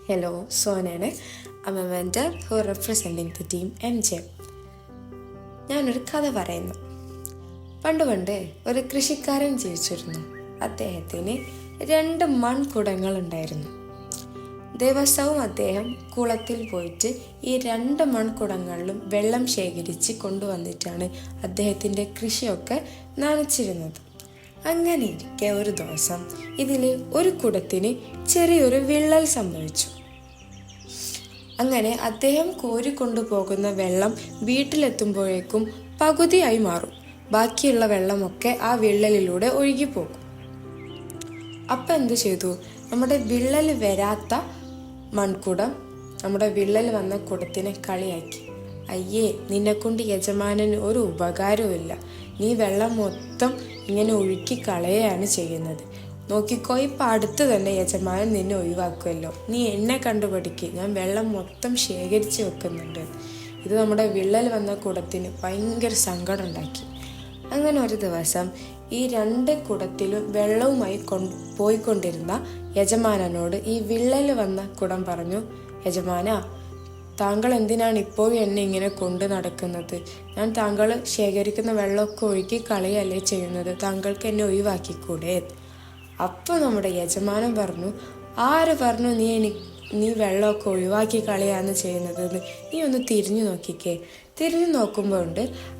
Hello, Sonane. I'm a mentor who representing the team MJ. ഞാനൊരു കഥ പറയുന്നു. പണ്ട് ഒരു കൃഷിക്കാരൻ ജീവിച്ചിരുന്നു. അദ്ദേഹത്തിന് 2 മൺകുടങ്ങൾ ഉണ്ടായിരുന്നു. ദിവസവും അദ്ദേഹം കുളത്തിൽ പോയിട്ട് ഈ 2 മൺകുടങ്ങളിലും വെള്ളം ശേഖരിച്ച് കൊണ്ടുവന്നിട്ടാണ് അദ്ദേഹത്തിൻ്റെ കൃഷിയൊക്കെ നനച്ചിരുന്നത്. അങ്ങനെ ഇരിക്കെ ഒരു ദിവസം ഇതിലെ ഒരു കുടത്തിന് ചെറിയൊരു വിള്ളൽ സംഭവിച്ചു. അങ്ങനെ അദ്ദേഹം കോരിക്കൊണ്ടുപോകുന്ന വെള്ളം വീട്ടിലെത്തുമ്പോഴേക്കും പകുതിയായി മാറും. ബാക്കിയുള്ള വെള്ളമൊക്കെ ആ വിള്ളലിലൂടെ ഒഴുകിപ്പോകും. അപ്പം എന്ത് ചെയ്തു? നമ്മുടെ വിള്ളൽ വരാത്ത മൺകുടം നമ്മുടെ വിള്ളൽ വന്ന കുടത്തിനെ കളിയാക്കി. അയ്യേ, നിന്നെക്കൊണ്ട് യജമാനന് ഒരു ഉപകാരവുമില്ല. നീ വെള്ളം മൊത്തം ഇങ്ങനെ ഒഴുക്കി കളയാണ് ചെയ്യുന്നത്. നോക്കിക്കോ, ഇപ്പം അടുത്ത് തന്നെ യജമാനൻ നിന്നെ ഒഴിവാക്കുമല്ലോ. നീ എന്നെ കണ്ടുപിടിക്ക്, ഞാൻ വെള്ളം മൊത്തം ശേഖരിച്ച് വെക്കുന്നുണ്ട്. ഇത് നമ്മുടെ വിള്ളൽ വന്ന കുടത്തിന് ഭയങ്കര സങ്കടം ഉണ്ടാക്കി. അങ്ങനെ ഒരു ദിവസം ഈ 2 കുടത്തിലും വെള്ളവുമായി പോയിക്കൊണ്ടിരുന്ന യജമാനനോട് ഈ വിള്ളൽ വന്ന കുടം പറഞ്ഞു, യജമാന, താങ്കൾ എന്തിനാണ് ഇപ്പോഴും എന്നെ ഇങ്ങനെ കൊണ്ട് നടക്കുന്നത്? ഞാൻ താങ്കൾ ശേഖരിക്കുന്ന വെള്ളമൊക്കെ ഒഴുക്കി കളയല്ലേ ചെയ്യുന്നത്. താങ്കൾക്ക് എന്നെ ഒഴിവാക്കിക്കൂടെ? അപ്പോൾ നമ്മുടെ യജമാനൻ പറഞ്ഞു, ആര് പറഞ്ഞു നീ വെള്ളമൊക്കെ ഒഴിവാക്കി കളയാന്ന് ചെയ്യുന്നത്? നീ ഒന്ന് തിരിഞ്ഞു നോക്കിക്കേ. തിരിഞ്ഞു നോക്കുമ്പോൾ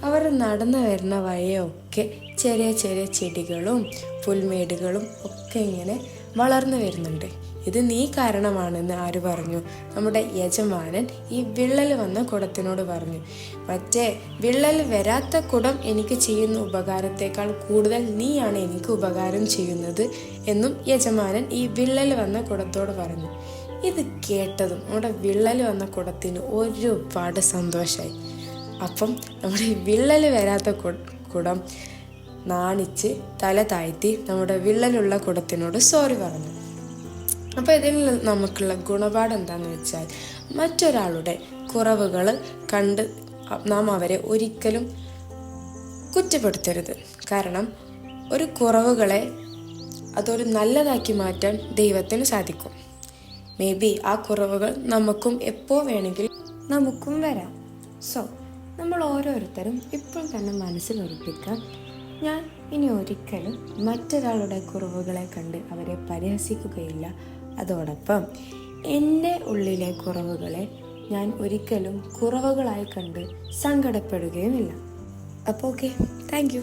അവർ നടന്നു വരുന്ന വഴിയൊക്കെ ചെറിയ ചെറിയ ചെടികളും പുൽമേടുകളും ഒക്കെ ഇങ്ങനെ വളർന്നു വരുന്നുണ്ട്. ഇത് നീ കാരണമാണെന്ന് ആര് പറഞ്ഞു? നമ്മുടെ യജമാനൻ ഈ വിള്ളൽ വന്ന കുടത്തിനോട് പറഞ്ഞു. മറ്റേ വിള്ളൽ വരാത്ത കുടം എനിക്ക് ചെയ്യുന്ന ഉപകാരത്തേക്കാൾ കൂടുതൽ നീയാണ് എനിക്ക് ഉപകാരം ചെയ്യുന്നത് എന്നും യജമാനൻ ഈ വിള്ളൽ വന്ന കുടത്തോട് പറഞ്ഞു. ഇത് കേട്ടതും നമ്മുടെ വിള്ളൽ വന്ന കുടത്തിന് ഒരുപാട് സന്തോഷമായി. അപ്പം നമ്മുടെ വിള്ളൽ വരാത്ത കുടം നാണിച്ച് തല താഴ്ത്തി നമ്മുടെ വിള്ളലുള്ള കുടത്തിനോട് സോറി പറഞ്ഞു. അപ്പോൾ ഇതിൽ നമുക്കുള്ള ഗുണപാഠം എന്താണെന്ന് വെച്ചാൽ, മറ്റൊരാളുടെ കുറവുകൾ കണ്ട് നാം അവരെ ഒരിക്കലും കുറ്റപ്പെടുത്തരുത്. കാരണം ഒരു കുറവുകളെ അതൊരു നല്ലതാക്കി മാറ്റാൻ ദൈവത്തിന് സാധിക്കും. മേ ബി ആ കുറവുകൾ നമുക്കും എപ്പോൾ വേണമെങ്കിലും നമുക്കും വരാം. സോ നമ്മൾ ഓരോരുത്തരും ഇപ്പോൾ തന്നെ മനസ്സിൽ ഉറപ്പിക്കാം, ഞാൻ ഇനി ഒരിക്കലും മറ്റൊരാളുടെ കുറവുകളെ കണ്ട് അവരെ പരിഹസിക്കുകയില്ല. അതോടൊപ്പം എൻ്റെ ഉള്ളിലെ കുറവുകളെ ഞാൻ ഒരിക്കലും കുറവുകളായി കണ്ട് സങ്കടപ്പെടുകയുമില്ല. അപ്പോൾ ഓക്കെ, താങ്ക് യു.